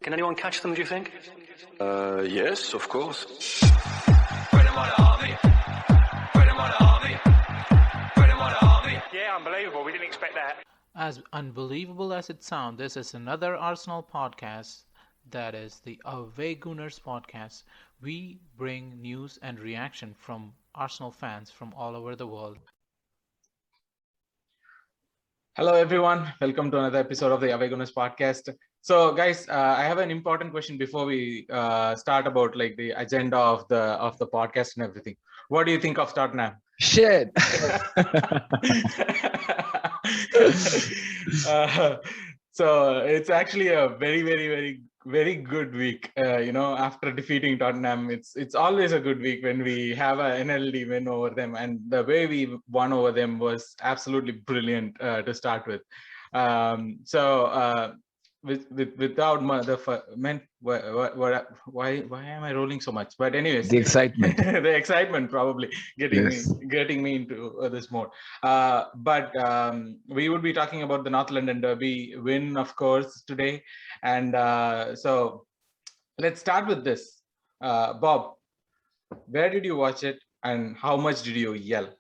Can anyone catch them, do you think? Yes, of course. Yeah, unbelievable. We didn't expect that. As unbelievable as it sounds, this is another Arsenal podcast. That is the Away Gooners podcast. We bring news and reaction from Arsenal fans from all over the world. Hello, everyone. Welcome to another episode of the Away Gooners podcast. So, guys, I have an important question before we start about like the agenda of the podcast and everything. What do you think of Tottenham? Shit. So it's actually a very good week. After defeating Tottenham, it's always a good week when we have an NLD win over them, and the way we won over them was absolutely brilliant to start with. Without why am I rolling so much? But anyways, the excitement. The excitement probably getting me into this mode. But we would be talking about the North London Derby win, of course, today. And so let's start with this. Bob, where did you watch it and how much did you yell?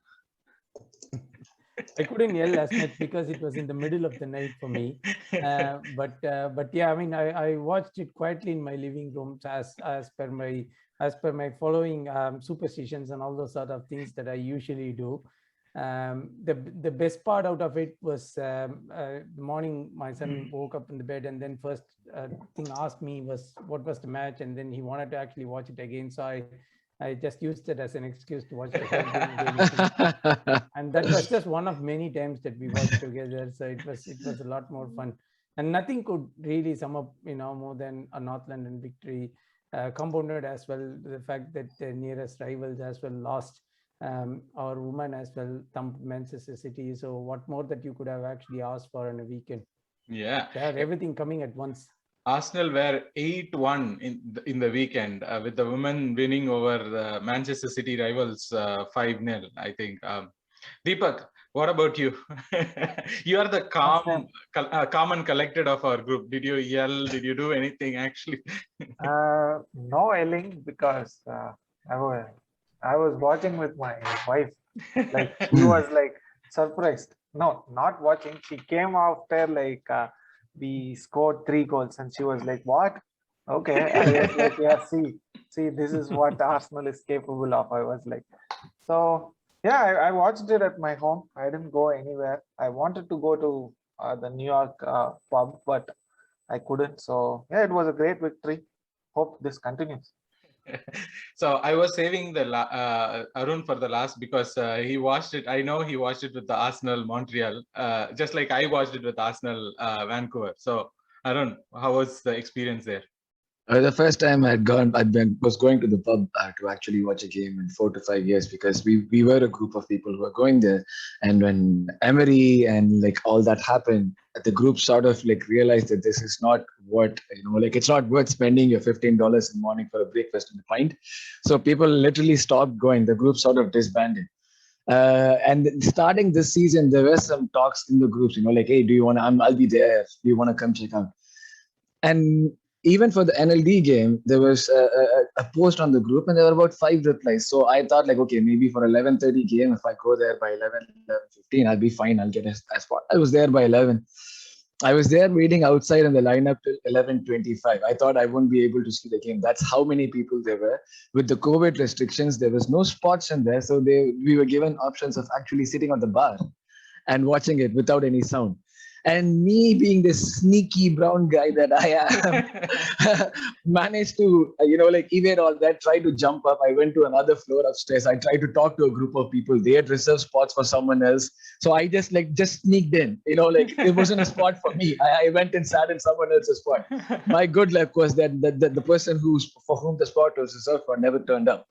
I couldn't yell as much because it was in the middle of the night for me. But yeah, I mean, I watched it quietly in my living room as per my following superstitions and all those sort of things that I usually do. The best part out of it was the morning my son woke up in the bed, and then first thing asked me was what was the match, and then he wanted to actually watch it again. So I just used it as an excuse to watch the whole game. And that was just one of many times that we watched together. So it was a lot more fun. And nothing could really sum up, more than a North London victory, compounded as well the fact that the nearest rivals as well lost. Our women as well thumped Manchester City. So what more that you could have actually asked for on a weekend? Yeah. They had everything coming at once. Arsenal were 8-1 in the weekend, with the women winning over the Manchester City rivals 5-0, I think. Deepak, what about you? You are the calm and collected of our group. Did you yell? Did you do anything actually? No yelling, because I was watching with my wife. Like, she was like surprised. No, not watching. She came after we scored 3 goals, and she was like, "What? Okay." I was like, "Yeah, see, this is what Arsenal is capable of." I was like, so yeah, I watched it at my home. I didn't go anywhere. I wanted to go to the New York pub, but I couldn't. So yeah, it was a great victory. Hope this continues. So I was saving the Arun for the last, because he watched it. I know he watched it with the Arsenal Montreal, just like I watched it with Arsenal Vancouver. So Arun, how was the experience there? The first time was going to the pub to actually watch a game in 4 to 5 years, because we were a group of people who were going there. And when Emery and like all that happened, the group sort of like realized that this is not what, it's not worth spending your $15 in the morning for a breakfast and a pint. So people literally stopped going. The group sort of disbanded. And starting this season, there were some talks in the groups, like, hey, do you want to, I'll be there. Do you want to come check out? And even for the NLD game, there was a post on the group, and there were about 5 replies. So I thought, like, okay, maybe for 11:30 game, if I go there by 11:15, I'll be fine. I'll get a spot. I was there by 11. I was there waiting outside in the lineup till 11:25. I thought I wouldn't be able to see the game. That's how many people there were. With the COVID restrictions, there was no spots in there. So we were given options of actually sitting on the bar and watching it without any sound. And me being this sneaky brown guy that I am, managed to, evade all that, try to jump up. I went to another floor upstairs. I tried to talk to a group of people. They had reserved spots for someone else. So I just sneaked in, it wasn't a spot for me. I went and sat in someone else's spot. My good luck was that the person for whom the spot was reserved for never turned up,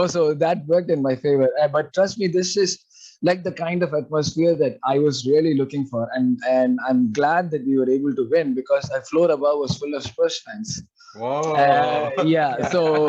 so that worked in my favor. But trust me, this is like the kind of atmosphere that I was really looking for. And I'm glad that we were able to win, because that floor above was full of Spurs fans. Whoa. Yeah, so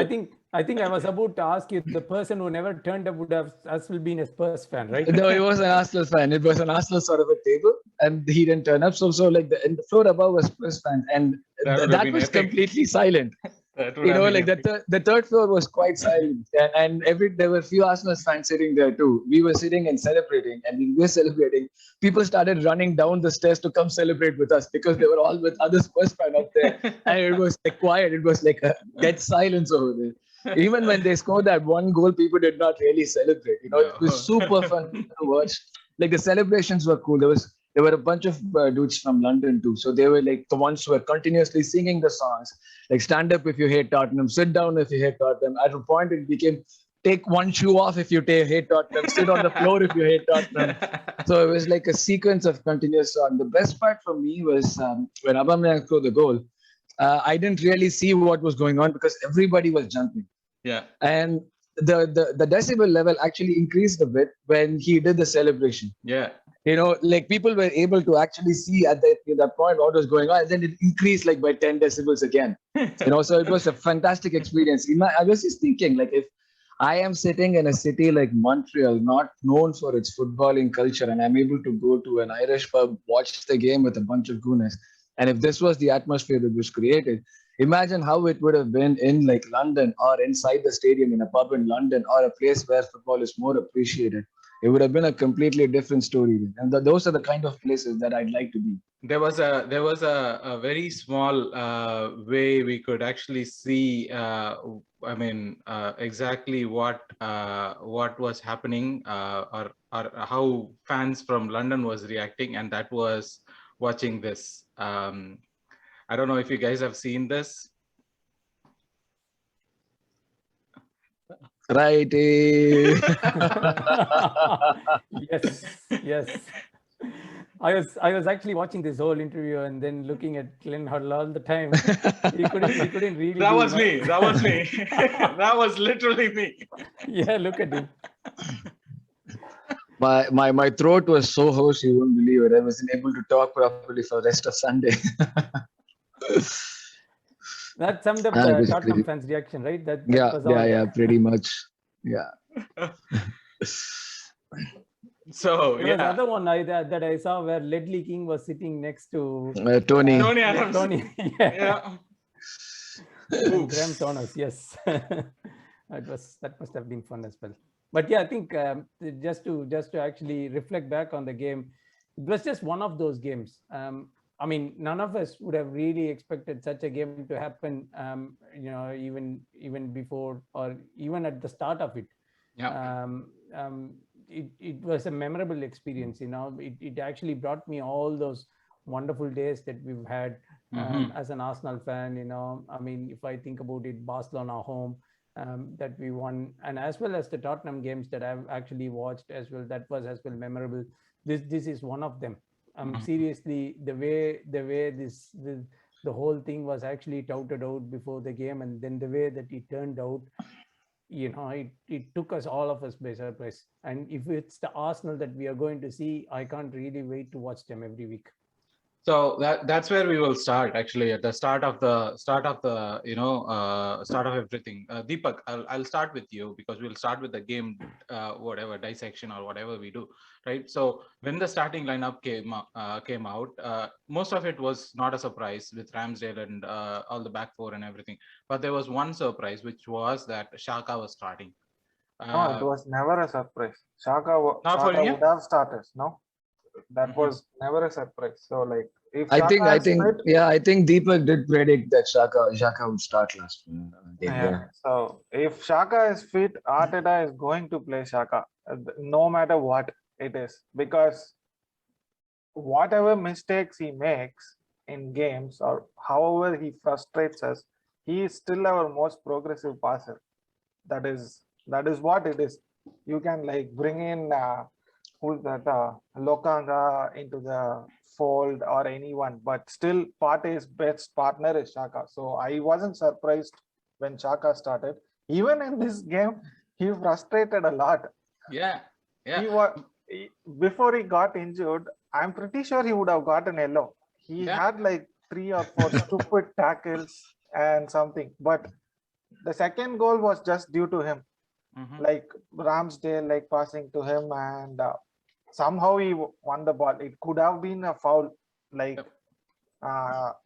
I think I was about to ask you, the person who never turned up would have as well been a Spurs fan, right? no, it was an Arsenal fan. It was an Arsenal sort of a table, and he didn't turn up. So like the floor above was Spurs fans, and That would have that been was epic. completely silent. That would have been Like epic. the third floor was quite silent, and there were a few Arsenal fans sitting there too. We were sitting and celebrating, and when we were celebrating, people started running down the stairs to come celebrate with us because they were all with other Spurs fans up there, and it was like quiet. It was like a dead silence over there. Even when they scored that one goal, people did not really celebrate. It was super fun to watch. Like the celebrations were cool. There were a bunch of dudes from London too, so they were like the ones who were continuously singing the songs. Like stand up if you hate Tottenham, sit down if you hate Tottenham. At a point, it became take one shoe off if you hate Tottenham, sit on the floor if you hate Tottenham. So it was like a sequence of continuous song. The best part for me was when Aubameyang scored the goal. I didn't really see what was going on because everybody was jumping. Yeah. And the decibel level actually increased a bit when he did the celebration. Yeah. Like people were able to actually see at that point what was going on, and then it increased like by 10 decibels again. So it was a fantastic experience. I was just thinking, like, if I am sitting in a city like Montreal, not known for its footballing culture, and I'm able to go to an Irish pub, watch the game with a bunch of Gooners, and if this was the atmosphere that was created, imagine how it would have been in like London or inside the stadium in a pub in London or a place where football is more appreciated. It would have been a completely different story. And those are the kind of places that I'd like to be. There was a very small way we could actually see exactly what was happening or how fans from London was reacting, and that was watching this. I don't know if you guys have seen this. Right. Yes. I was actually watching this whole interview and then looking at Glenn Huddle all the time. He couldn't really. That was me. That was literally me. Yeah, look at him. My throat was so hoarse, you won't believe it. I wasn't able to talk properly for the rest of Sunday. That summed up the Tottenham fans' reaction, right? That yeah, pretty much. Yeah. So there was another one that I saw where Ledley King was sitting next to Tony Adams. Tony. Yeah. Graham Souness, yes. That must have been fun as well. But yeah, I think just to actually reflect back on the game, it was just one of those games. I mean, none of us would have really expected such a game to happen. Even before or even at the start of it. Yeah. It was a memorable experience. It actually brought me all those wonderful days that we've had as an Arsenal fan. I mean, if I think about it, Barcelona home that we won, and as well as the Tottenham games that I've actually watched as well, that was as well memorable. This is one of them. Seriously, the way the whole thing was actually touted out before the game, and then the way that it turned out, it took all of us by surprise. And if it's the Arsenal that we are going to see, I can't really wait to watch them every week. So that's where we will start, actually, at the start of everything. Deepak, I'll start with you because we'll start with the game, whatever dissection or whatever we do, right? So when the starting lineup came out, most of it was not a surprise with Ramsdale and all the back four and everything. But there was one surprise, which was that Xhaka was starting. No, it was never a surprise. Saka would have started. No, that was never a surprise. So like, if I think Deepak did predict that Xhaka would start last game. Yeah. So if Saka is fit, Arteta is going to play Saka, no matter what it is, because whatever mistakes he makes in games or however he frustrates us, he is still our most progressive passer. That is what it is. You can like bring in who's that Lokanga into the fold or anyone, but still Partey's best partner is Xhaka. So I wasn't surprised when Xhaka started. Even in this game, he frustrated a lot. Yeah. Before he got injured, I'm pretty sure he would have gotten yellow. He had like 3 or 4 stupid tackles. and something. But the second goal was just due to him, like Ramsdale like passing to him, and somehow he won the ball. It could have been a foul, like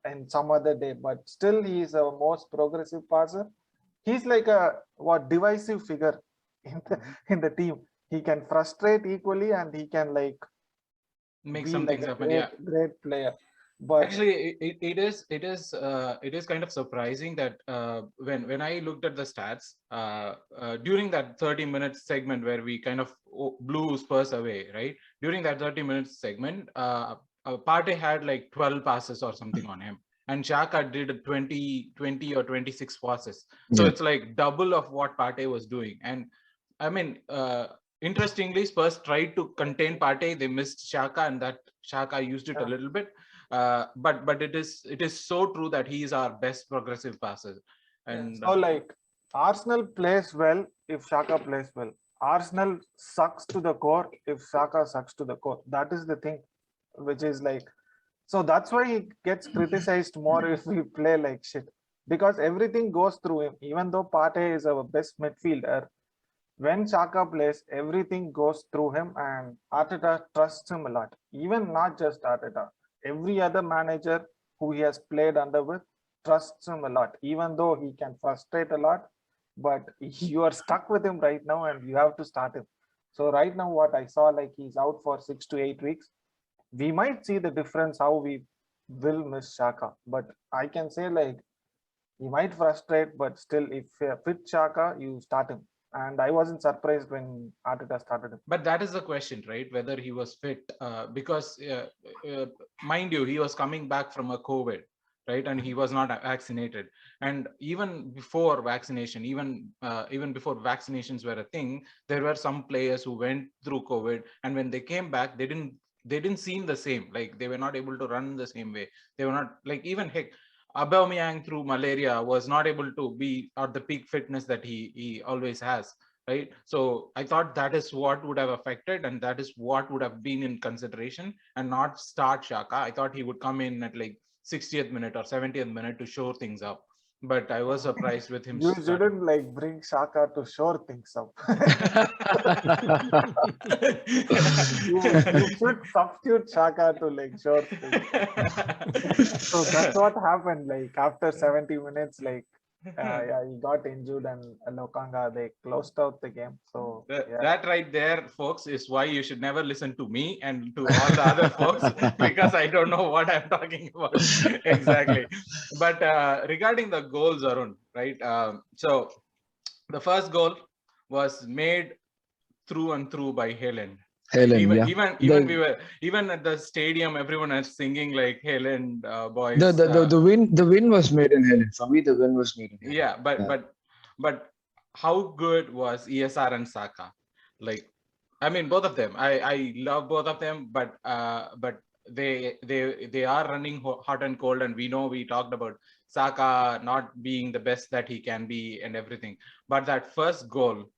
in some other day, but still he is a most progressive passer. He's like a divisive figure in the team. He can frustrate equally, and he can like make be some like things a happen. Yeah. great player. But Actually, it is kind of surprising that when I looked at the stats during that 30-minute segment where we kind of blew Spurs away, right? During that 30-minute segment, Partey had like 12 passes or something on him, and Xhaka did 20 or 26 passes. So it's like double of what Partey was doing. And I mean, interestingly, Spurs tried to contain Partey. They missed Xhaka, and that Xhaka used it a little bit. But it is so true that he is our best progressive passer. And so like Arsenal plays well if Xhaka plays well. Arsenal sucks to the core if Saka sucks to the core. That is the thing, which is like, so that's why he gets criticized more if we play like shit, because everything goes through him. Even though Partey is our best midfielder, when Saka plays, everything goes through him, and Arteta trusts him a lot. Even not just Arteta, every other manager who he has played under with trusts him a lot, even though he can frustrate a lot. But you are stuck with him right now, and you have to start him. So right now, what I saw, like he's out for 6 to 8 weeks. We might see the difference how we will miss Saka, but I can say like he might frustrate, but still, if fit Saka, you start him. And I wasn't surprised when Arteta started him. But that is the question, right? Whether he was fit, because mind you, he was coming back from a COVID, right? And he was not vaccinated. And even before vaccination, even before vaccinations were a thing, there were some players who went through COVID, and when they came back, they didn't seem the same. Like they were not able to run the same way. They were not like, even heck, Aubameyang through malaria was not able to be at the peak fitness that he always has, right? So I thought that is what would have affected, and that is what would have been in consideration, and not start Xhaka. I thought he would come in at like 60th minute or 70th minute to shore things up. But I was surprised with him. You shouldn't like bring Saka to shore things up. you should substitute Saka to like shore things. So that's what happened. Like after 70 minutes, like he got injured, and Lokanga, they closed out the game. So that right there, folks, is why you should never listen to me and to all the other folks, because I don't know what I'm talking about exactly. But regarding the goals, Arun, right? So the first goal was made through and through by Hale. Even at the stadium, everyone is singing like Hale, boys. The win was made in Hale. For me, the win was made in Hale. Yeah, but how good was ESR and Saka? Like, I mean, both of them. I love both of them, but they are running hot and cold, and we talked about Saka not being the best that he can be and everything. But that first goal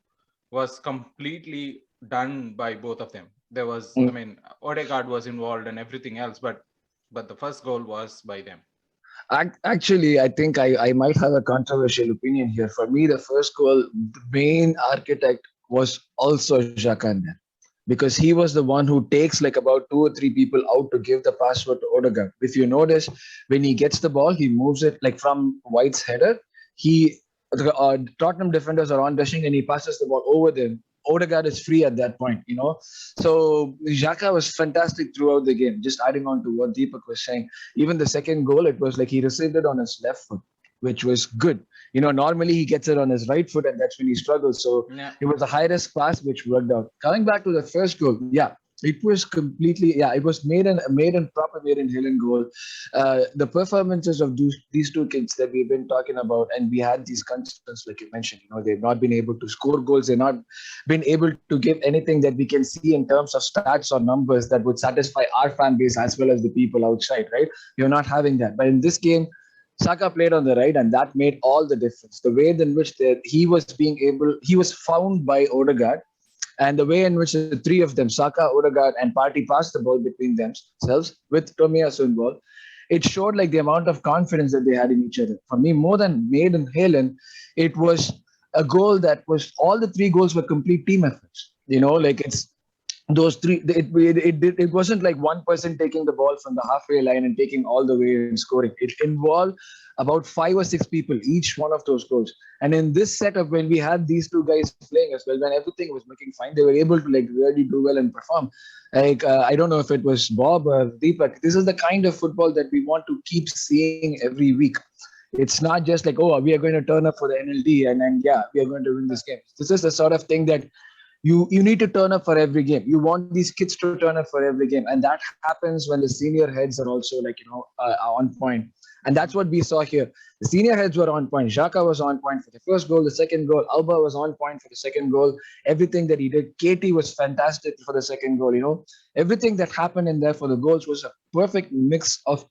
was completely done by both of them. There was, I mean, Odegaard was involved and everything else, but the first goal was by them. Actually, I think I might have a controversial opinion here. For me, the first goal, the main architect was also Xhaka, because he was the one who takes like about 2 or 3 people out to give the password to Odegaard. If you notice, when he gets the ball, he moves it like from White's header. Tottenham defenders are on dashing, and he passes the ball over them. Odegaard is free at that point, So Xhaka was fantastic throughout the game. Just adding on to what Deepak was saying, even the second goal, it was like he received it on his left foot, which was good. Normally he gets it on his right foot, and that's when he struggles. So it was a high-risk pass, which worked out. Coming back to the first goal, it was completely, it was made in Hale goal. The performances of these two kids that we've been talking about, and we had these concerns, like you mentioned, they've not been able to score goals. They've not been able to give anything that we can see in terms of stats or numbers that would satisfy our fan base as well as the people outside, right? You're not having that. But in this game, Saka played on the right, and that made all the difference. The way in which he was found by Odegaard, and the way in which the three of them, Saka, Odegaard, and Partey, passed the ball between themselves with Tomiyasu involved, it showed like the amount of confidence that they had in each other. For me, more than Made and Hale, it was a goal that was all the three goals were complete team efforts. Like it's those three. It wasn't like one person taking the ball from the halfway line and taking all the way and scoring. It involved about 5 or 6 people each one of those goals. And in this setup, when we had these two guys playing as well, when everything was looking fine, they were able to like really do well and perform. Like I don't know if it was Bob or Deepak. This is the kind of football that we want to keep seeing every week. It's not just like, oh, we are going to turn up for the NLD and then yeah, we are going to win this game. This is the sort of thing that you need to turn up for every game. You want these kids to turn up for every game, and that happens when the senior heads are also like on point. And that's what we saw here. The senior heads were on point. Xhaka was on point for the first goal, the second goal. Auba was on point for the second goal. Everything that he did. KT was fantastic for the second goal. Everything that happened in there for the goals was a perfect mix of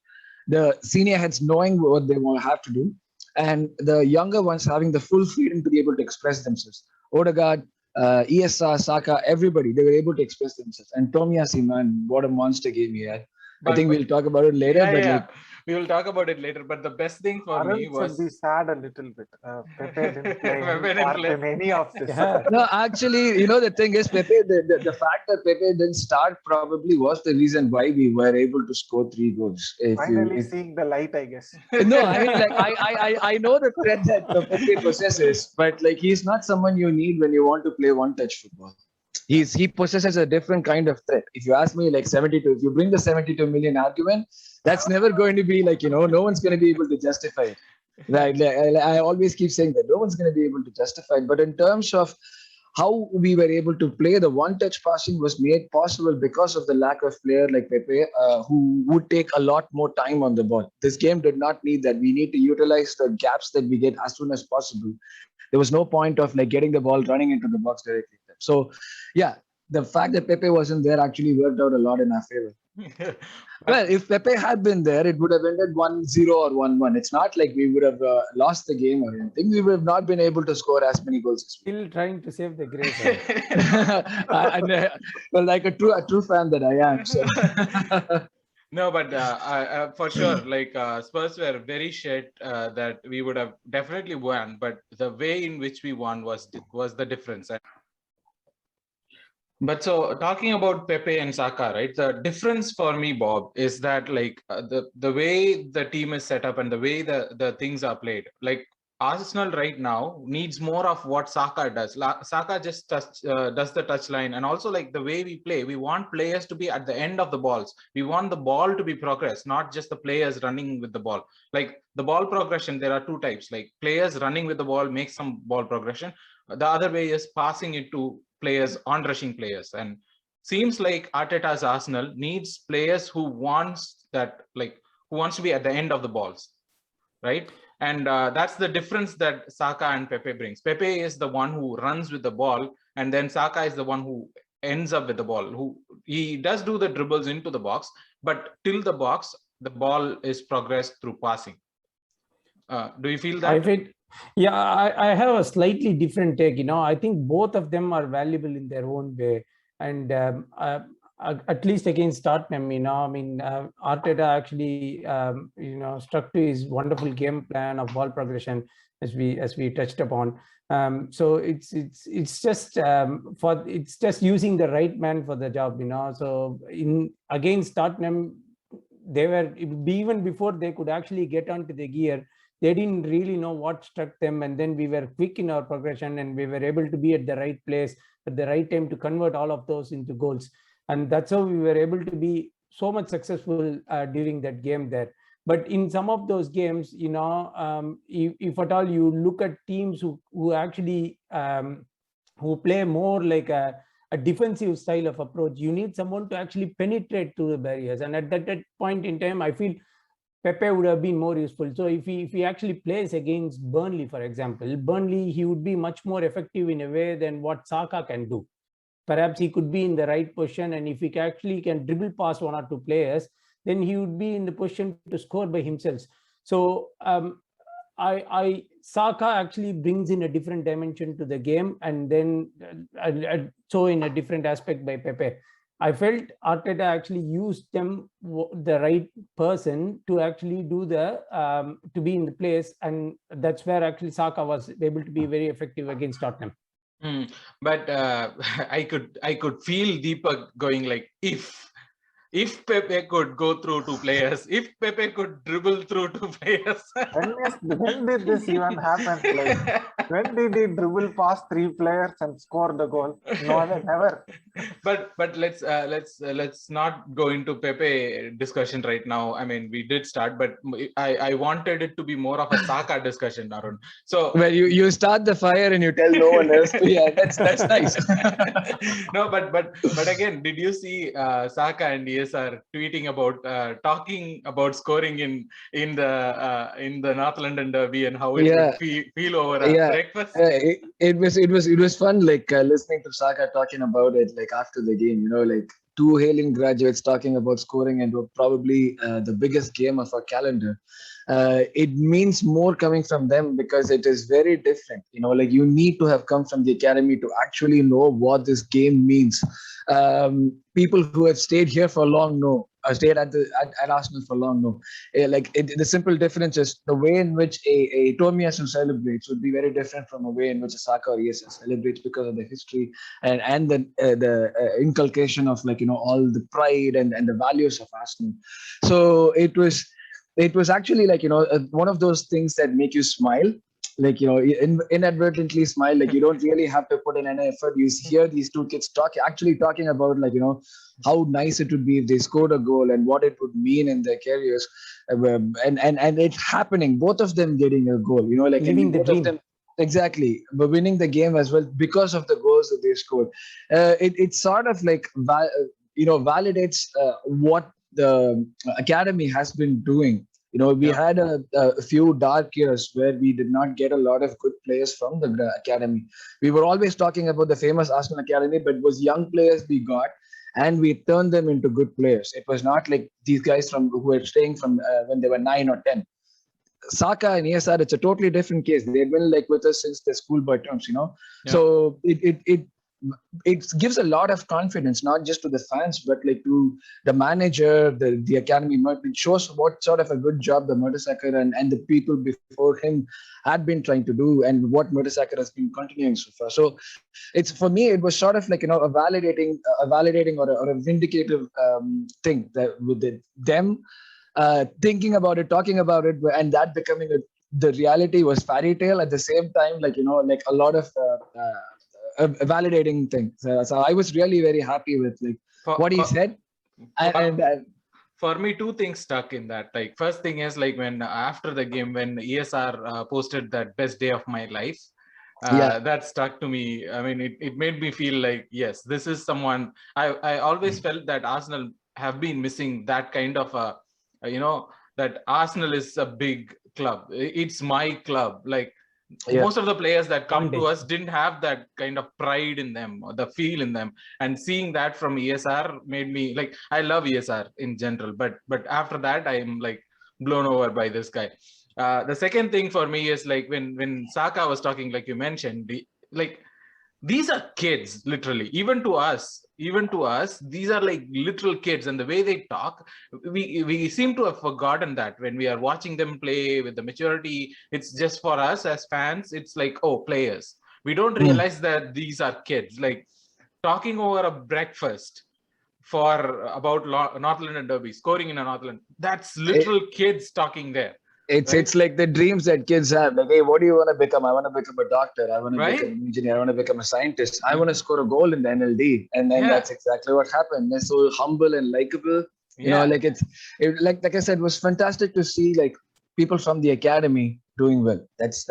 the senior heads knowing what they will have to do, and the younger ones having the full freedom to be able to express themselves. Odegaard, ESR, Saka, everybody, they were able to express themselves. And Tomiyasu, man, what a monster game he had. I think we'll talk about it later. Yeah. We will talk about it later. But the best thing for me was... should be sad a little bit. Pepe didn't play any part in any of this. No, actually, the thing is, Pepe, the fact that Pepe didn't start probably was the reason why we were able to score 3 goals. Finally seeing the light, I guess. No, I mean, like, I know the threat that Pepe possesses, but like, he's not someone you need when you want to play one-touch football. He possesses a different kind of threat. If you ask me, like 72, if you bring the 72 million argument, that's never going to be like, no one's going to be able to justify it. Right? I always keep saying that no one's going to be able to justify it. But in terms of how we were able to play, the one-touch passing was made possible because of the lack of player like Pepe, who would take a lot more time on the ball. This game did not need that. We need to utilize the gaps that we get as soon as possible. There was no point of like getting the ball running into the box directly. So, yeah, the fact that Pepe wasn't there actually worked out a lot in our favor. Well, if Pepe had been there, it would have ended 1-0 or 1-1. It's not like we would have lost the game or anything. We would have not been able to score as many goals as we. Still trying to save the grace. Well, like a true fan that I am. So. No, but for sure, like Spurs were very shit that we would have definitely won, but the way in which we won was the difference. But so talking about Pepe and Saka, right? The difference for me, Bob, is that like the way the team is set up and the way the things are played, like Arsenal right now needs more of what Saka does. Saka just does the touchline, and also like the way we play, we want players to be at the end of the balls. We want the ball to be progress, not just the players running with the ball. Like the ball progression, there are 2 types. Like players running with the ball make some ball progression. The other way is passing it to players, on-rushing players. And seems like Arteta's Arsenal needs players who wants to be at the end of the balls, right? And that's the difference that Saka and Pepe brings. Pepe is the one who runs with the ball, and then Saka is the one who ends up with the ball. He does do the dribbles into the box, but till the box, the ball is progressed through passing. Do you feel that? I have a slightly different take. I think both of them are valuable in their own way. And at least against Tottenham, Arteta actually, stuck to his wonderful game plan of ball progression, as we touched upon. So it's just using the right man for the job. So against Tottenham, they were, even before they could actually get onto the gear, they didn't really know what struck them, and then we were quick in our progression and we were able to be at the right place at the right time to convert all of those into goals. And that's how we were able to be so much successful during that game there. But in some of those games, if at all you look at teams who actually who play more like a defensive style of approach, you need someone to actually penetrate through the barriers. And at that point in time, I feel Pepe would have been more useful. So if he actually plays against Burnley, for example, he would be much more effective in a way than what Saka can do. Perhaps he could be in the right position, and if he actually can dribble past 1 or 2 players, then he would be in the position to score by himself. So Saka actually brings in a different dimension to the game, and then so in a different aspect by Pepe. I felt Arteta actually used them, the right person to actually do to be in the place, and that's where actually Saka was able to be very effective against Tottenham. But I could feel Deepak going like, if Pepe could go through two players, if Pepe could dribble through two players. When did this even happen? Like, when did he dribble past 3 players and score the goal? No, never. But let's not go into Pepe discussion right now. I mean, we did start, but I wanted it to be more of a Saka discussion, Arun. So well, you start the fire and you tell no one else. Yeah, that's nice. No, but again, did you see Saka and ESR tweeting about talking about scoring in the North London derby and how it would feel over a breakfast? It was fun, like listening to Saka talking about it, like after the game. You know, like two Hale graduates talking about scoring, and probably the biggest game of our calendar. It means more coming from them because it is very different. You know, like you need to have come from the academy to actually know what this game means. People who have stayed here for long know, stayed at Arsenal for long know. The simple difference is the way in which a Tomiyasu celebrates would be very different from a way in which a Saka or ESS celebrates because of the history and the inculcation of, like, you know, all the pride and the values of Arsenal. So it was actually, like, you know, one of those things that make you smile, like, you know, inadvertently smile. Like, you don't really have to put in any effort. You hear these two kids talking about, like, you know, how nice it would be if they scored a goal and what it would mean in their careers, and it happening, both of them getting a goal, you know, like, living the dream. Of them, exactly, but winning the game as well because of the goals that they scored. It sort of like validates what the academy has been doing. You know, we had a few dark years where we did not get a lot of good players from the academy. We were always talking about the famous Arsenal academy, but it was young players we got, and we turned them into good players. It was not like these guys who were staying from when they were 9 or 10. Saka and ESR, it's a totally different case. They've been like with us since the schoolboy terms, you know. Yeah. So it gives a lot of confidence, not just to the fans, but like to the manager, the academy. It shows what sort of a good job the Mertesacker and the people before him had been trying to do, and what Mertesacker has been continuing so far. So it's, for me, it was sort of like, you know, a validating or a vindicative thing that with them thinking about it, talking about it, and that becoming the reality was fairy tale at the same time, like, you know, like a lot of a validating thing. So I was really very happy with what he said. For me, two things stuck in that. Like, first thing is, like, when after the game, when ESR posted that best day of my life, that stuck to me. I mean, it made me feel like, yes, this is someone. I always felt that Arsenal have been missing that kind of that Arsenal is a big club. It's my club. Like, most of the players that come to us didn't have that kind of pride in them or the feel in them, and seeing that from ESR made me, like, I love ESR in general, but after that I am like blown over by this guy. The second thing for me is, like, when Saka was talking, like you mentioned, these are kids, literally. Even to us, these are like little kids, and the way they talk, we seem to have forgotten that when we are watching them play with the maturity. It's just for us as fans, it's like, oh, players. We don't realize that these are kids. Like, talking over a breakfast for about North London derby, scoring in a North London, that's literal kids talking there. It's like the dreams that kids have. Like, hey, what do you want to become? I want to become a doctor. I want to become an engineer. I want to become a scientist. I want to score a goal in the NLD. And then that's exactly what happened. They're so humble and likable. You know, like like I said, it was fantastic to see, like, people from the academy doing well. That's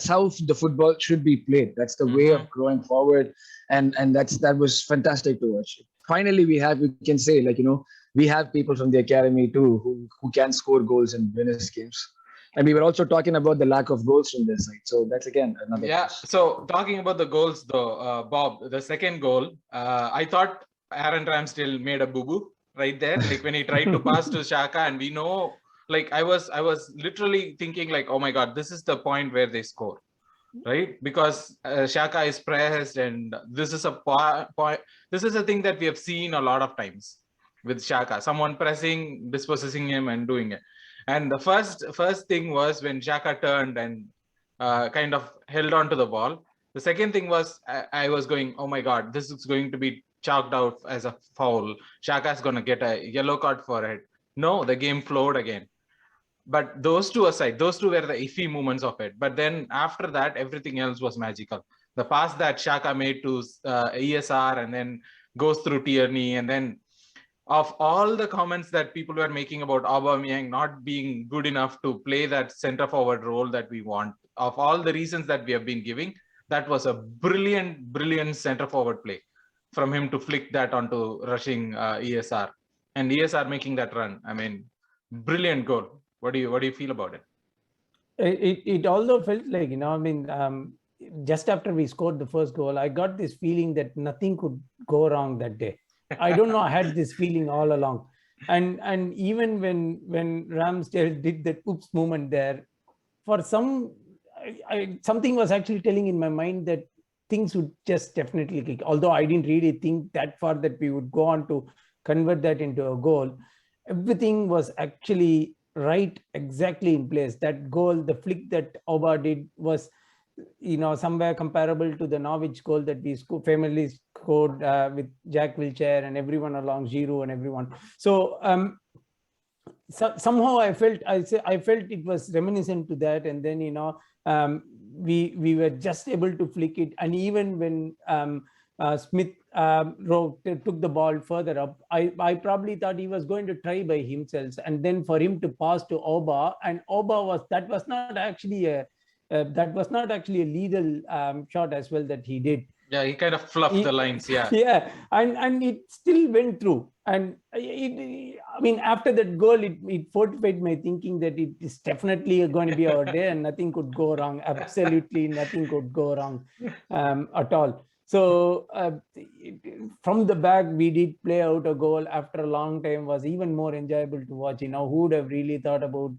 how the football should be played. That's the way of growing forward. And that was fantastic to watch. Finally, we can say, like, you know, we have people from the academy too who can score goals and win us games. And we were also talking about the lack of goals from their side. So that's, again, another case. So talking about the goals though, Bob, the second goal, I thought Aaron Ramsdale made a boo-boo right there. Like, when he tried to pass to Xhaka, and we know, like, I was literally thinking, like, oh my God, this is the point where they score. right? Because Xhaka is pressed, and this is a point. This is a thing that we have seen a lot of times with Xhaka. Someone pressing, dispossessing him, and doing it. And the first thing was when Xhaka turned and kind of held on to the ball. The second thing was I was going, oh my God, this is going to be chalked out as a foul. Xhaka's going to get a yellow card for it. No, the game flowed again. But those two aside, those two were the iffy moments of it. But then after that, everything else was magical. The pass that Xhaka made to ESR and then goes through Tierney, and then of all the comments that people were making about Aubameyang not being good enough to play that center forward role that we want, of all the reasons that we have been giving, that was a brilliant center forward play from him to flick that onto rushing ESR, and ESR making that run. I mean, brilliant goal. What do you feel about it? It although felt like, just after we scored the first goal, I got this feeling that nothing could go wrong that day. I don't know. I had this feeling all along, and even when Ramsdale did that oops moment there, for something was actually telling in my mind that things would just definitely click. Although I didn't really think that far that we would go on to convert that into a goal, everything was actually right, exactly in place. That goal, the flick that Auba did was, somewhere comparable to the Norwich goal that we famously scored with Jack Wilshere and everyone along, Giroud and everyone. So somehow I felt it was reminiscent to that, and then we were just able to flick it, and even when Smith took the ball further up, I probably thought he was going to try by himself, and then for him to pass to Auba, and Auba was not actually a lethal shot as well that he did. Yeah, he kind of fluffed the lines. Yeah, yeah, and it still went through. And after that goal, it fortified my thinking that it is definitely going to be our day, and nothing could go wrong. Absolutely nothing could go wrong at all. So from the back, we did play out a goal after a long time. Was even more enjoyable to watch. Who would have really thought about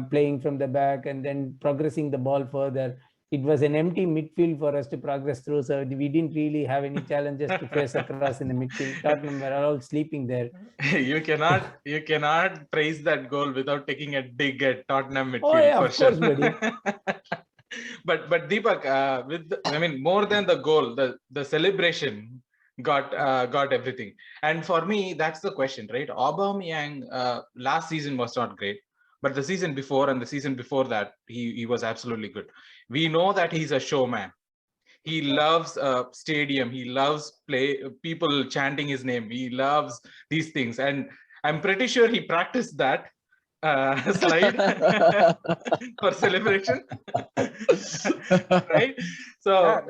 playing from the back and then progressing the ball further? It was an empty midfield for us to progress through, so we didn't really have any challenges to face across in the midfield. Tottenham were all sleeping there. you cannot praise that goal without taking a dig at Tottenham midfield. Oh yeah, for of course, sure. buddy. but Deepak, more than the goal, the celebration got everything. And for me, that's the question, right? Aubameyang last season was not great, but the season before and the season before that, he was absolutely good. We know that he's a showman. He loves stadium. He loves people chanting his name. He loves these things, and I'm pretty sure he practiced that slide for celebration. Right? So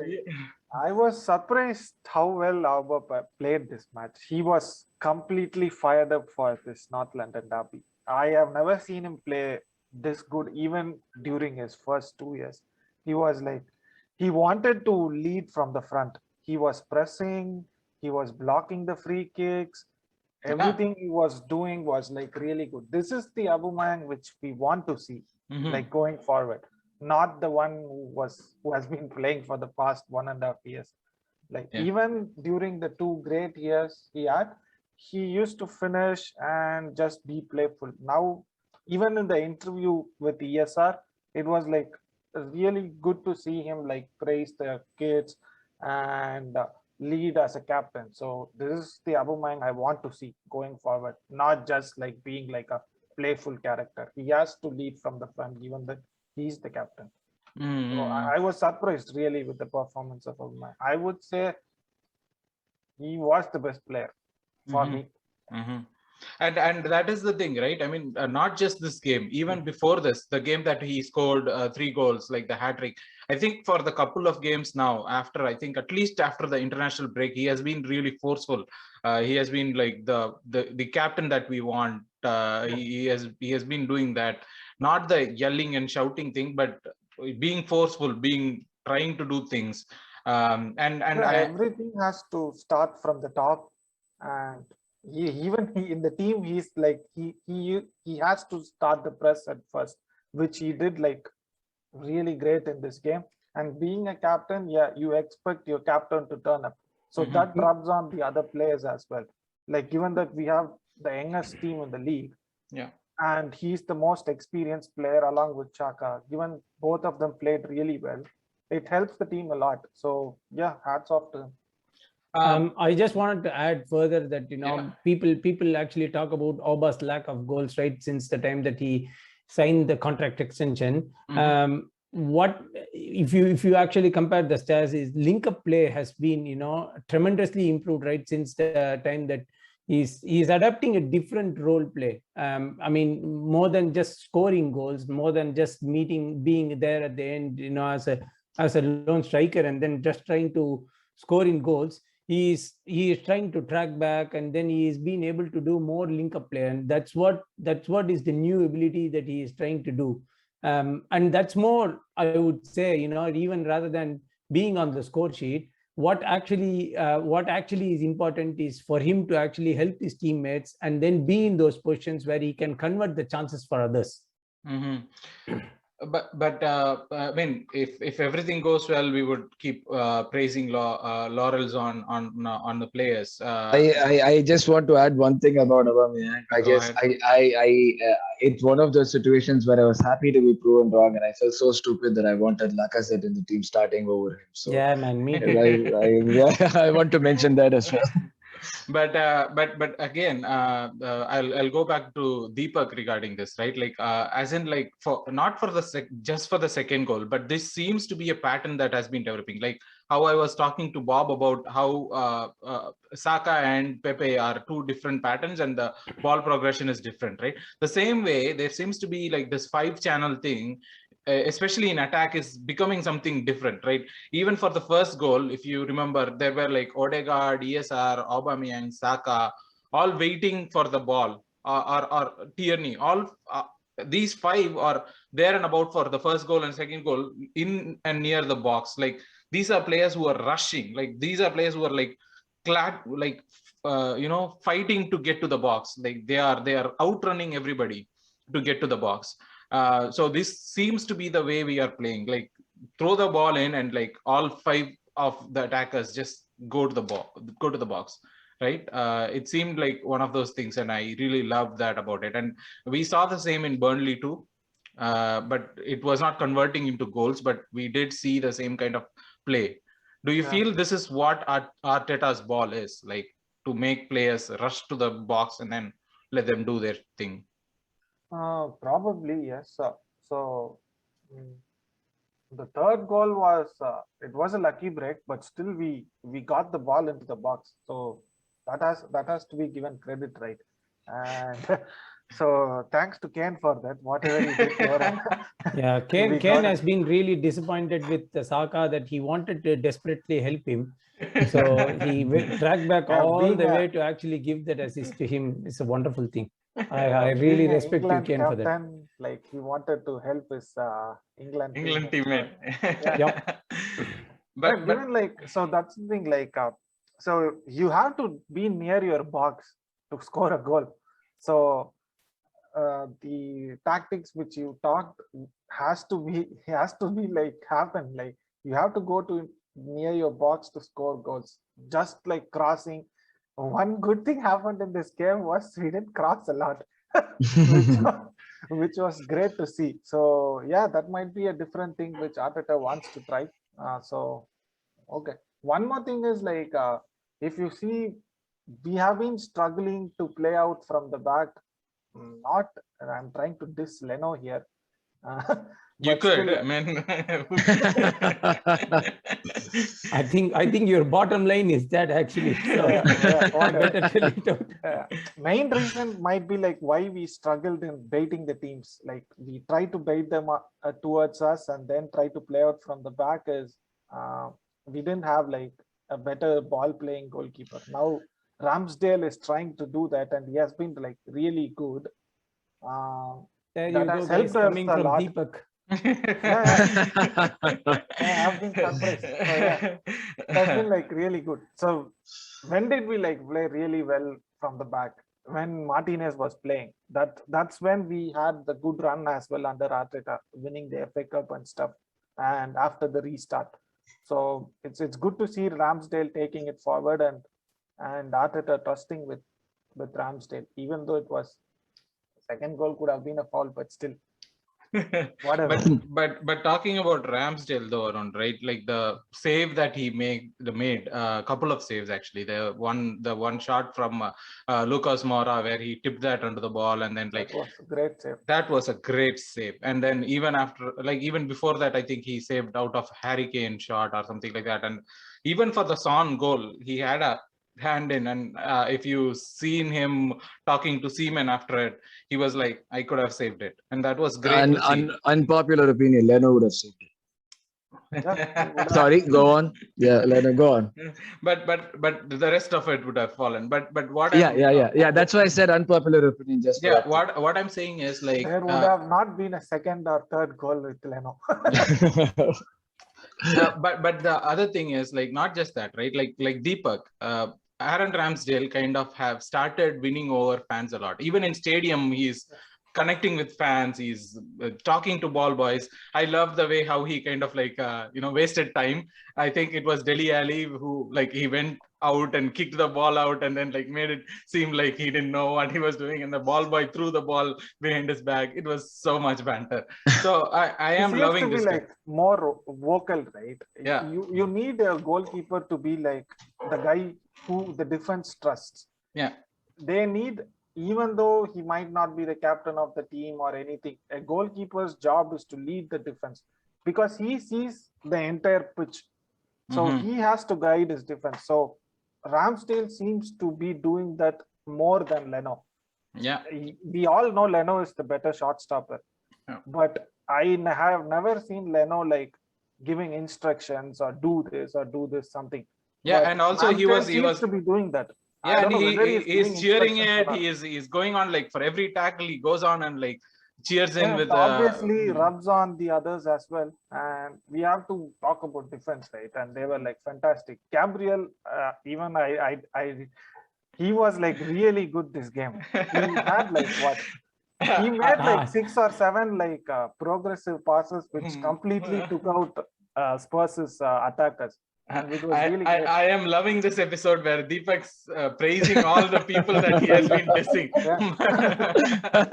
I was surprised how well Auba played this match. He was completely fired up for this North London derby. I have never seen him play this good, even during his first 2 years. He was like, he wanted to lead from the front. He was pressing, he was blocking the free kicks. Everything he was doing was like really good. This is the Aubameyang which we want to see, like going forward. Not the one who has been playing for the past 1.5 years. Like even during the 2 great years he had, he used to finish and just be playful. Now, even in the interview with ESR, it was like really good to see him like praise the kids and lead as a captain. So this is the Aubameyang I want to see going forward, not just like being like a playful character. He has to lead from the front, given that he's the captain. So I was surprised really with the performance of Aubameyang. I would say he was the best player for me. And that is the thing, right? I mean, not just this game, even before this, the game that he scored 3 goals, like the hat trick. I think for the couple of games now, I think at least after the international break, he has been really forceful. He has been like the captain that we want. He has been doing that, not the yelling and shouting thing, but being forceful, trying to do things. Everything has to start from the top, and he in the team, he's like he has to start the press at first, which he did like really great in this game. And being a captain, yeah, you expect your captain to turn up. So that rubs on the other players as well. Like given that we have the youngest team in the league, Yeah. and he's the most experienced player along with Xhaka, given both of them played really well, it helps the team a lot. So yeah, hats off to him. I just wanted to add further that people actually talk about Auba's lack of goals, right, since the time that he signed the contract extension. What if you actually compare the stats, is link up play has been tremendously improved, right, since the time that he's adapting a different role play. I mean, more than just scoring goals, more than just being there at the end, as a lone striker and then just trying to score in goals. He is trying to track back, and then he is being able to do more link up play, and that's what is the new ability that he is trying to do. And that's more, I would say, even rather than being on the score sheet, what actually is important is for him to actually help his teammates and then be in those positions where he can convert the chances for others. But I mean, if everything goes well, we would keep praising laurels on the players. I just want to add one thing about Aubameyang. I guess it's one of those situations where I was happy to be proven wrong, and I felt so stupid that I wanted Lacazette in the team starting over him. So yeah, man, me too. I want to mention that as well. But again, I'll go back to Deepak regarding this, right? Like, as in, like, for not for the just for the second goal, but this seems to be a pattern that has been developing. Like how I was talking to Bob about how Saka and Pepe are two different patterns, and the ball progression is different, right? The same way, there seems to be like this 5-channel thing. Especially in attack, is becoming something different, right? Even for the first goal, if you remember, there were like Odegaard, ESR, Aubameyang, Saka, all waiting for the ball, or Tierney. All these 5 are there and about for the first goal and second goal, in and near the box. Like these are players who are rushing. Like these are players who are like fighting to get to the box. Like they are outrunning everybody to get to the box. So this seems to be the way we are playing. Like throw the ball in, and like all 5 of the attackers just go to the box, right? It seemed like one of those things, and I really loved that about it. And we saw the same in Burnley too, but it was not converting into goals. But we did see the same kind of play. Do you feel this is what Arteta's ball is like, to make players rush to the box and then let them do their thing? Probably yes. So the third goal was it was a lucky break, but still we got the ball into the box. So that has to be given credit, right? And so thanks to Kane for that. Whatever he did there. Yeah, Kane has been really disappointed with Saka, that he wanted to desperately help him. So he tracked back all the way to actually give that assist to him. It's a wonderful thing. I really respect you, Ken, for that. Like he wanted to help his England teammate. Yep. But even like, so that's the thing. Like, so you have to be near your box to score a goal. So the tactics which you talked has to be like happen. Like you have to go to near your box to score goals. Just like crossing. One good thing happened in this game was we didn't cross a lot, which was great to see. So yeah, that might be a different thing which Arteta wants to try. So okay. One more thing is like, if you see, we have been struggling to play out from the back. Not, I'm trying to diss Leno here. You could, still, I mean. I think your bottom line is that actually. So better tell it out. Main reason might be like why we struggled in baiting the teams. Like we try to bait them towards us and then try to play out from the back, is we didn't have like a better ball playing goalkeeper. Now Ramsdale is trying to do that, and he has been like really good. There you go, guys, coming from Deepak. I've been surprised. So, that's been like really good. So when did we like play really well from the back? When Martinez was playing. That's when we had the good run as well under Arteta, winning the FA Cup and stuff. and after the restart. So it's good to see Ramsdale taking it forward and Arteta trusting with Ramsdale, even though it was second goal could have been a foul, but still. Whatever. But talking about Ramsdale though, Arun, right? Like the save that he made a couple of saves actually. The one shot from Lucas Moura where he tipped that under the ball, and then like that was a great save. That was a great save. And then even before that, I think he saved out of Harry Kane shot or something like that. And even for the Son goal, he had a hand in, and if you seen him talking to Seaman after it, he was like, I could have saved it, and that was great to see. Unpopular opinion, Leno would have saved it. Yeah, Sorry, go on. Yeah, Leno, go on. But the rest of it would have fallen. But what? Yeah. That's why I said unpopular opinion. Just yeah. What I'm saying is like there would have not been a second or third goal with Leno. But the other thing is like not just that, right? Like Deepak, Aaron Ramsdale kind of have started winning over fans a lot. Even in stadium, he's connecting with fans. He's talking to ball boys. I love the way how he kind of like wasted time. I think it was Dele Alli who like he went out and kicked the ball out and then like made it seem like he didn't know what he was doing, and the ball boy threw the ball behind his back. It was so much banter. So I am loving this. Like more vocal, right? Yeah. You need a goalkeeper to be like the guy who the defense trusts. Yeah. They need, even though he might not be the captain of the team or anything, a goalkeeper's job is to lead the defense because he sees the entire pitch. So he has to guide his defense. So Ramsdale seems to be doing that more than Leno. Yeah. We all know Leno is the better shot stopper. Yeah. But I have never seen Leno like giving instructions or do this something. Yeah, but and also Ramsdale he was to be doing that. Yeah, and he's cheering it. He's going on like for every tackle he goes on and like cheers in with. Obviously, rubs on the others as well. And we have to talk about defense, right? And they were like fantastic. Gabriel, even he was like really good this game. He had like what? He made like 6 or 7 like progressive passes, which completely took out Spurs' attackers. And it was really I am loving this episode where Deepak's praising all the people that he has been dissing.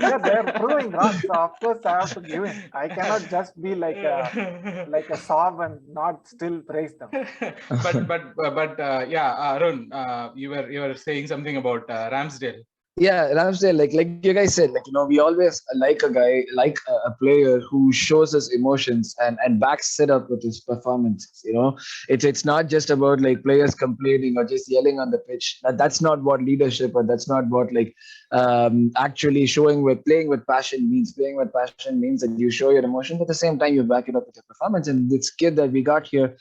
Yeah, they're proving wrong. So of course I have to give him. I cannot just be like a sob and not still praise them. but Arun, you were saying something about Ramsdale. Yeah, Ramsdale, like you guys said, we always like a guy, like a player who shows us emotions and backs it up with his performances. It's not just about like players complaining or just yelling on the pitch. That's not what leadership, or that's not what like actually playing with passion means. Playing with passion means that you show your emotion, but at the same time you back it up with your performance. And this kid that we got here,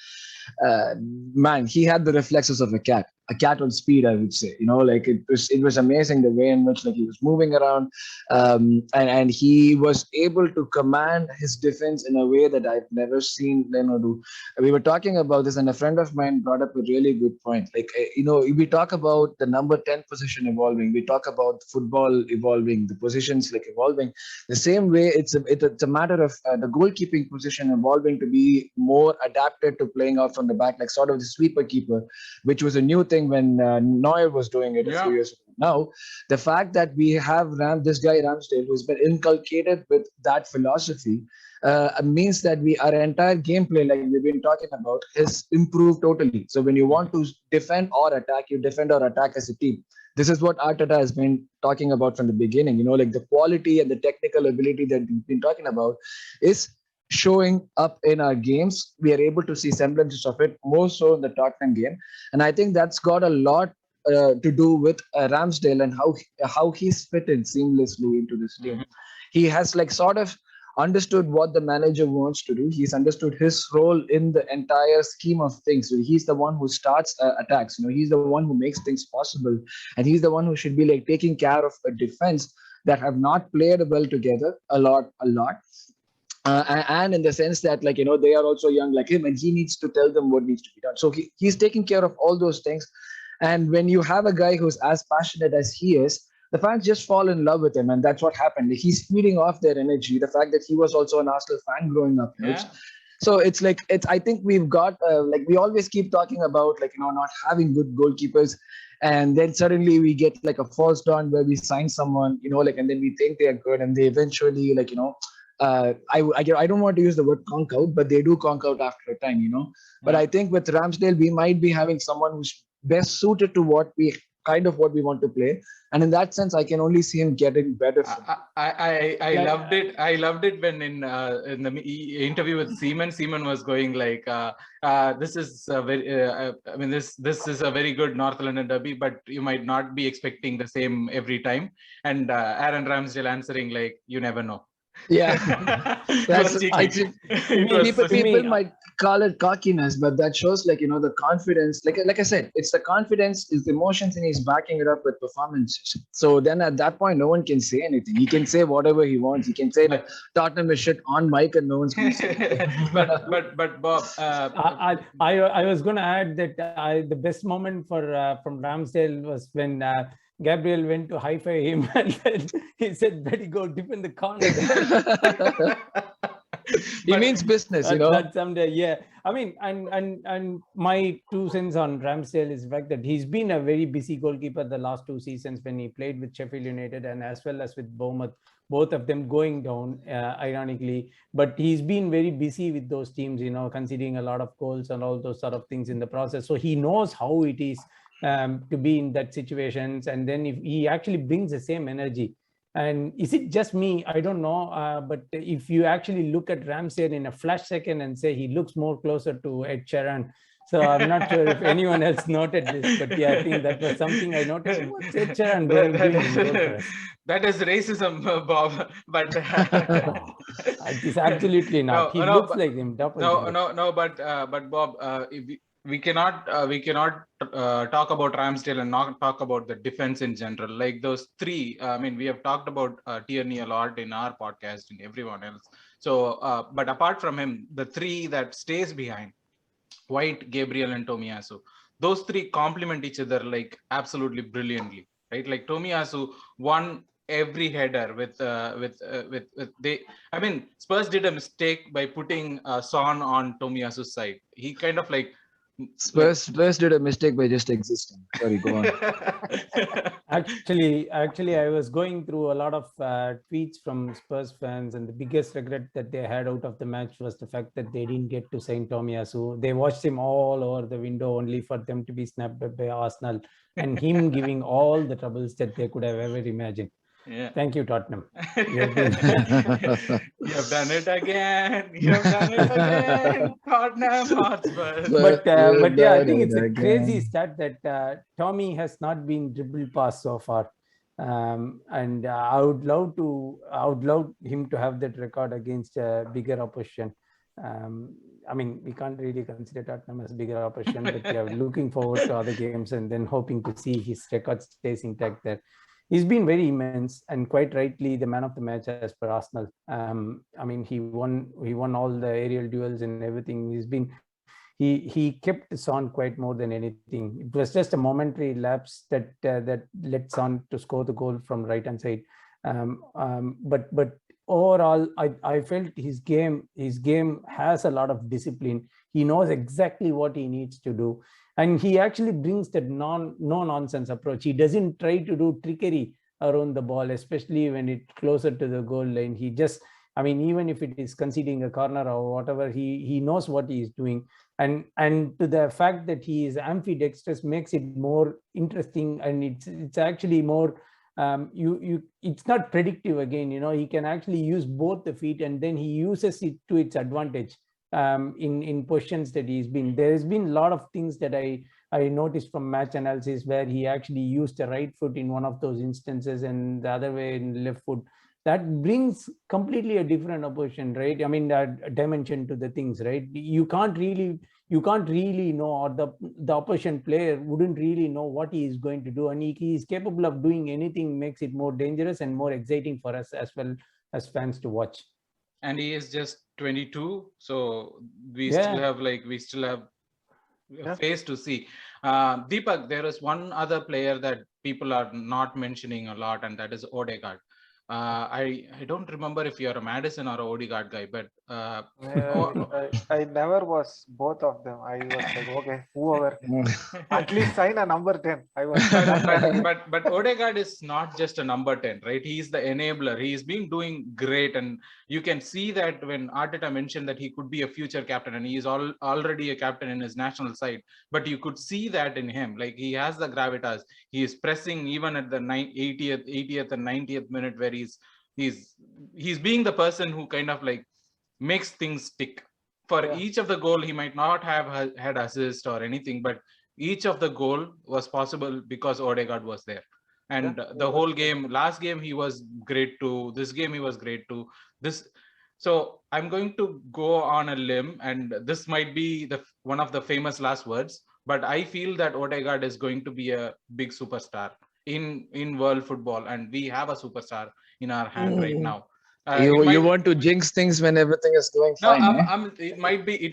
man, he had the reflexes of a cat on speed, I would say. Like it was amazing the way in which like he was moving around, and he was able to command his defense in a way that I've never seen Leno do. We were talking about this, and a friend of mine brought up a really good point. Like we talk about the number 10 position evolving, we talk about football evolving, the positions like evolving. The same way, it's a matter of the goalkeeping position evolving to be more adapted to playing out from the back, like sort of the sweeper keeper, which was a new thing when Neuer was doing it a few years ago. Now, the fact that we have this guy Ramsdale, who's been inculcated with that philosophy, means that our entire gameplay, like we've been talking about, is improved totally. So when you want to defend or attack, you defend or attack as a team. This is what Arteta has been talking about from the beginning. Like the quality and the technical ability that we've been talking about is showing up in our games. We are able to see semblances of it, more so in the Tottenham game. And I think that's got a lot to do with Ramsdale and how he's fit in seamlessly into this team. He has like sort of understood what the manager wants to do. He's understood his role in the entire scheme of things. So he's the one who starts attacks. He's the one who makes things possible, and he's the one who should be like taking care of a defense that have not played well together a lot. And in the sense that they are also young like him, and he needs to tell them what needs to be done. So he's taking care of all those things. And when you have a guy who's as passionate as he is, the fans just fall in love with him, and that's what happened. He's feeding off their energy. The fact that he was also an Arsenal fan growing up, So it's like I think we've got like we always keep talking about like not having good goalkeepers, and then suddenly we get like a false dawn where we sign someone like, and then we think they are good, and they eventually like I don't want to use the word conk out, but they do conk out after a time. But Yeah. I think with Ramsdale we might be having someone who's best suited to what we want to play, and in that sense I can only see him getting better from I loved it. I loved it when in the interview with Seaman was going like, this is a very, I mean, this is a very good North London derby, but you might not be expecting the same every time. And Aaron Ramsdale answering like, you never know. Yeah. It was cheeky. People might call it cockiness, but that shows like the confidence. Like I said, it's the confidence, it's the emotions, and he's backing it up with performances. So then at that point, no one can say anything. He can say whatever he wants. He can say that Tottenham is shit on mic, and no one's going to say but Bob, I was going to add that the best moment from Ramsdale was when Gabriel went to high-five him and then he said, "Better go dip in the corner." He means business, That someday, yeah. I mean, and my 2 cents on Ramsdale is the fact that he's been a very busy goalkeeper the last 2 seasons when he played with Sheffield United and as well as with Bournemouth, both of them going down, ironically. But he's been very busy with those teams, conceding a lot of goals and all those sort of things in the process. So he knows how it is to be in that situations, and then if he actually brings the same energy. And is it just me? I don't know. But if you actually look at Ramsdale in a flash second and say he looks more closer to Ed Sheeran, so I'm not sure if anyone else noted this, but yeah, I think that was something I noticed. What's Ed Sheeran doing for us? That is racism, Bob. But it is absolutely not. He looks like him. But Bob, we cannot talk about Ramsdale and not talk about the defense in general. Like those three, I mean, we have talked about Tierney a lot in our podcast and everyone else. So, but apart from him, the three that stays behind, White, Gabriel, and Tomiyasu, those three complement each other like absolutely brilliantly, right? Like Tomiyasu won every header with they. I mean, Spurs did a mistake by putting Son on Tomiyasu's side. He kind of like. Spurs did a mistake by just existing. Sorry, go on. Actually, I was going through a lot of tweets from Spurs fans, and the biggest regret that they had out of the match was the fact that they didn't get to sign Tomiyasu. They watched him all over the window only for them to be snapped up by Arsenal, and him giving all the troubles that they could have ever imagined. Yeah. Thank you, Tottenham. You have done it again. You have done it again, Tottenham Hotspur. But yeah, I think it's a crazy stat that Tommy has not been dribbled past so far, and I would love him to have that record against a bigger opposition. I mean, we can't really consider Tottenham as bigger opposition, but we are looking forward to other games and then hoping to see his record stays intact there. He's been very immense and quite rightly the man of the match as per Arsenal. I mean, he won all the aerial duels and everything. He kept Son quite more than anything. It was just a momentary lapse that led Son to score the goal from right hand side. But overall, I felt his game has a lot of discipline. He knows exactly what he needs to do. And he actually brings that no-nonsense approach. He doesn't try to do trickery around the ball, especially when it's closer to the goal line. He just, I mean, even if it is conceding a corner or whatever, he knows what he is doing. And to the fact that he is ambidextrous makes it more interesting, and it's actually more it's not predictive again. He can actually use both the feet, and then he uses it to its advantage. In positions that there's been a lot of things that I noticed from match analysis where he actually used the right foot in one of those instances and the other way in the left foot. That brings completely a different opposition, right? I mean, that dimension to the things, right? You can't really know, or the opposition player wouldn't really know what he is going to do, and he is capable of doing anything. Makes it more dangerous and more exciting for us as well as fans to watch. And he is just 22, so we still have a phase to see. Deepak, there is one other player that people are not mentioning a lot, and that is Odegaard. I don't remember if you're a Madison or a Odegaard guy, but I never was both of them. I was like, okay, whoever, at least sign a number 10. I was that kind of guy. but Odegaard is not just a number 10, right? He's the enabler. He's been doing great, and you can see that when Arteta mentioned that he could be a future captain, and he is already a captain in his national side. But you could see that in him, like he has the gravitas. He is pressing even at the 80th and 90th minute, where he's being the person who kind of like makes things tick. For each of the goal, he might not have had assist or anything, but each of the goal was possible because Odegaard was there. And the whole game, last game he was great too. This game he was great too. So I'm going to go on a limb, and this might be one of the famous last words, but I feel that Odegaard is going to be a big superstar in world football, and we have a superstar in our hand right now. You want to jinx things when everything is going fine. It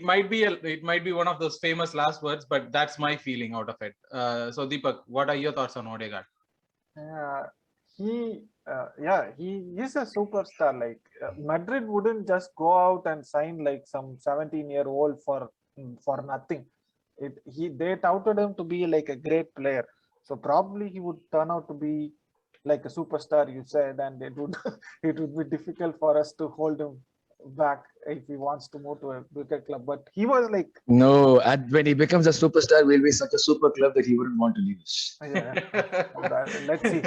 might be one of those famous last words, but that's my feeling out of it. So Deepak, what are your thoughts on Odegaard? He is a superstar. Like Madrid wouldn't just go out and sign like some 17-year-old for nothing. They touted him to be like a great player. So probably he would turn out to be like a superstar, you said, and it would be difficult for us to hold him back if he wants to move to a bigger club. But he was like, no, when he becomes a superstar, we'll be such a super club that he wouldn't want to leave us. Let's see.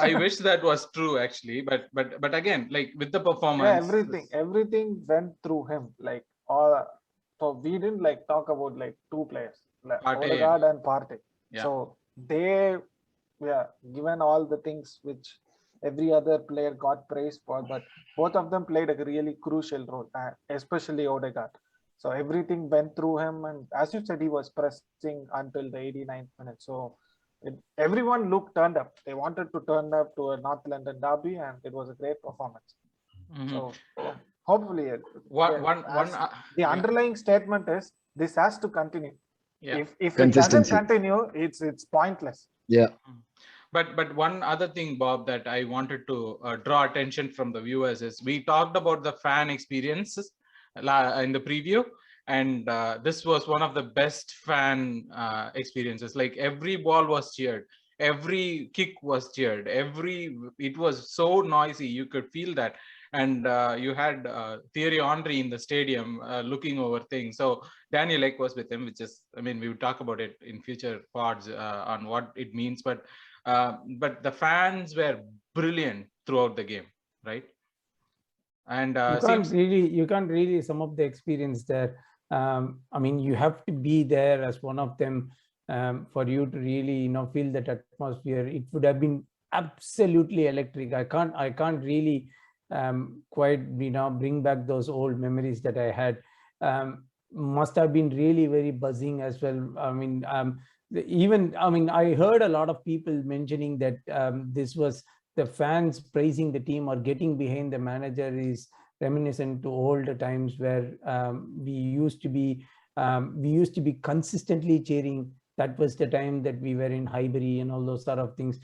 I wish that was true, actually, but again, like with the performance, everything went through him. Like so we didn't like talk about like two players, like Odegaard and Partey. So they given all the things which every other player got praised for, but both of them played a really crucial role, especially Odegaard. So everything went through him, and as you said, he was pressing until the 89th minute. So everyone turned up. They wanted to turn up to a North London derby, and it was a great performance. So hopefully, the underlying statement is this has to continue. If it doesn't continue, it's pointless. Yeah. But one other thing, Bob, that I wanted to draw attention from the viewers is we talked about the fan experiences in the preview, and this was one of the best fan experiences. Like every ball was cheered, every kick was cheered, it was so noisy, you could feel that. And you had Thierry Henry in the stadium looking over things. So Daniel Ek was with him, which is, I mean, we will talk about it in future pods on what it means. But the fans were brilliant throughout the game, right? And you can't really sum up the experience there. I mean, you have to be there as one of them for you to really, feel that atmosphere. It would have been absolutely electric. I can't really quite bring back those old memories that I had. Must have been really very buzzing as well. I mean, I heard a lot of people mentioning that this was the fans praising the team or getting behind the manager is reminiscent to older times where we used to be consistently cheering. That was the time that we were in Highbury and all those sort of things.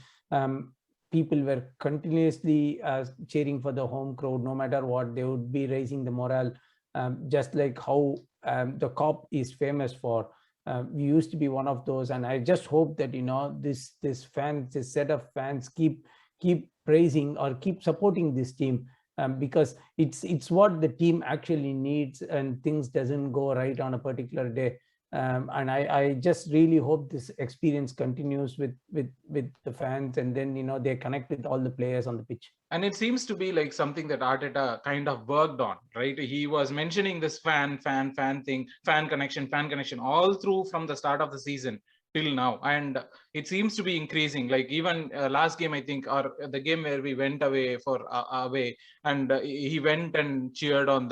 People were continuously cheering for the home crowd, no matter what. They would be raising the morale, just like how the Cop is famous for. We used to be one of those, and I just hope that this set of fans keep praising or keep supporting this team, because it's what the team actually needs, and things doesn't go right on a particular day. And I just really hope this experience continues with the fans, and then they connect with all the players on the pitch. And it seems to be like something that Arteta kind of worked on, right? He was mentioning this fan thing, fan connection all through from the start of the season till now, and it seems to be increasing. Like even last game, I think, or the game where we went away and he went and cheered on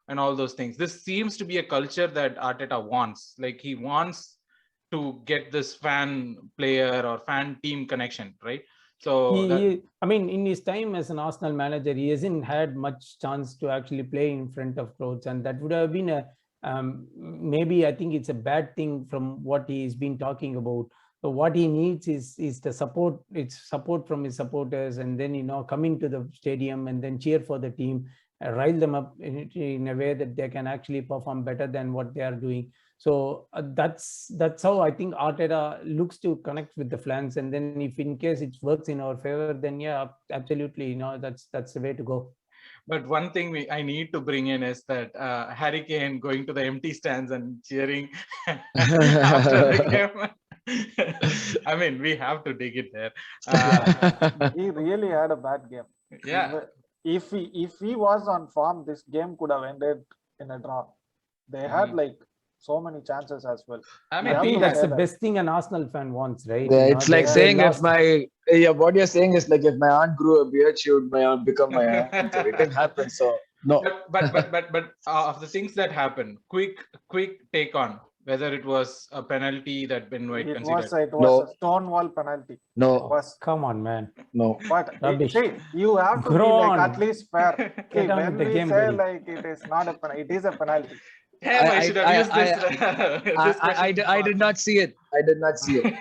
and all those things. This seems to be a culture that Arteta wants. Like he wants to get this fan player or fan team connection, right? So in his time as an Arsenal manager, he hasn't had much chance to actually play in front of crowds, and that would have been a maybe I think it's a bad thing from what he's been talking about. So what he needs is the support. It's support from his supporters, and then coming to the stadium and then cheer for the team, rile them up in a way that they can actually perform better than what they are doing. So that's how I think Arteta looks to connect with the fans, and then if in case it works in our favor, then yeah, absolutely, that's the way to go. But one thing I need to bring in is that Harry Kane going to the empty stands and cheering after the game. I mean, we have to dig it there. He really had a bad game. Yeah. If he was on form, this game could have ended in a draw. They had like so many chances as well. I think that's the best thing an Arsenal fan wants, right? Yeah, it's like saying what you're saying is like if my aunt grew a beard, she would become my aunt. It didn't happen, so no. But of the things that happened, quick take on whether it was a penalty that Ben White considered. It was a stonewall penalty. No. Come on, man. No. But see, you have to be like at least fair. Okay, when we say like it is not a penalty, it is a penalty. I should have used this. I did not see it. I did not see it.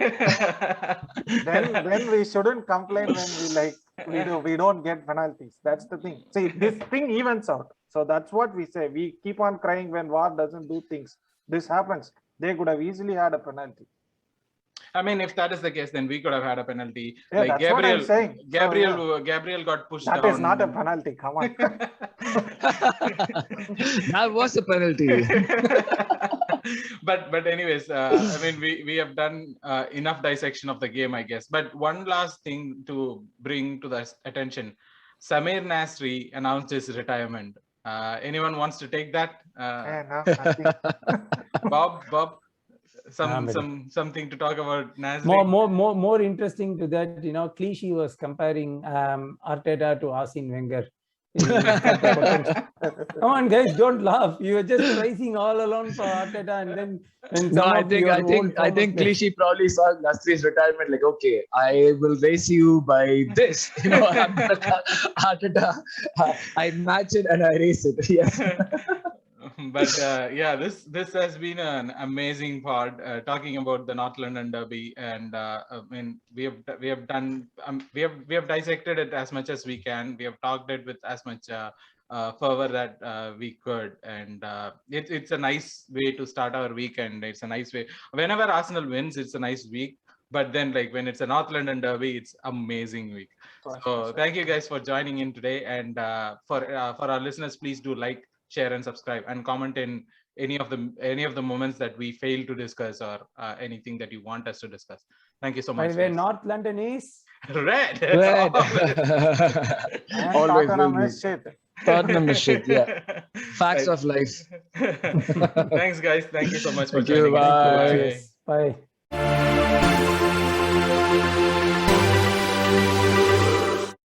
then we shouldn't complain when we don't get penalties. That's the thing. See, this thing evens out. So that's what we say. We keep on crying when VAR doesn't do things. This happens. They could have easily had a penalty. I mean, if that is the case, then we could have had a penalty. Yeah, like that's what I'm saying. Gabriel got pushed down. That is not a penalty. Come on. That was a penalty. but anyways, I mean, we have done enough dissection of the game, I guess. But one last thing to bring to the attention: Samir Nasri announced his retirement. Anyone wants to take that? Bob. Something to talk about Nasri. More interesting to that, Clichy was comparing Arteta to Arsene Wenger. Come on, guys, don't laugh. You were just praising all alone for Arteta, and then I think Clichy probably saw Nasri's retirement like, okay, I will race you by this. Arteta, I match it and I race it. Yes. But yeah, this has been an amazing part talking about the North London derby, and I mean we have done we have dissected it as much as we can. We have talked it with as much fervor that we could, and it's a nice way to start our weekend. It's a nice way. Whenever Arsenal wins, it's a nice week. But then, like when it's a North London derby, it's amazing week. So thank you guys for joining in today, and for our listeners, please do like, share and subscribe, and comment in any of the moments that we fail to discuss, or anything that you want us to discuss. Thank you so much. By the way, North London is red. Always Tottenham is shit. Tottenham is shit. Yeah. Facts of life. Thanks, guys. Thank you so much for Thank you. joining us. Bye.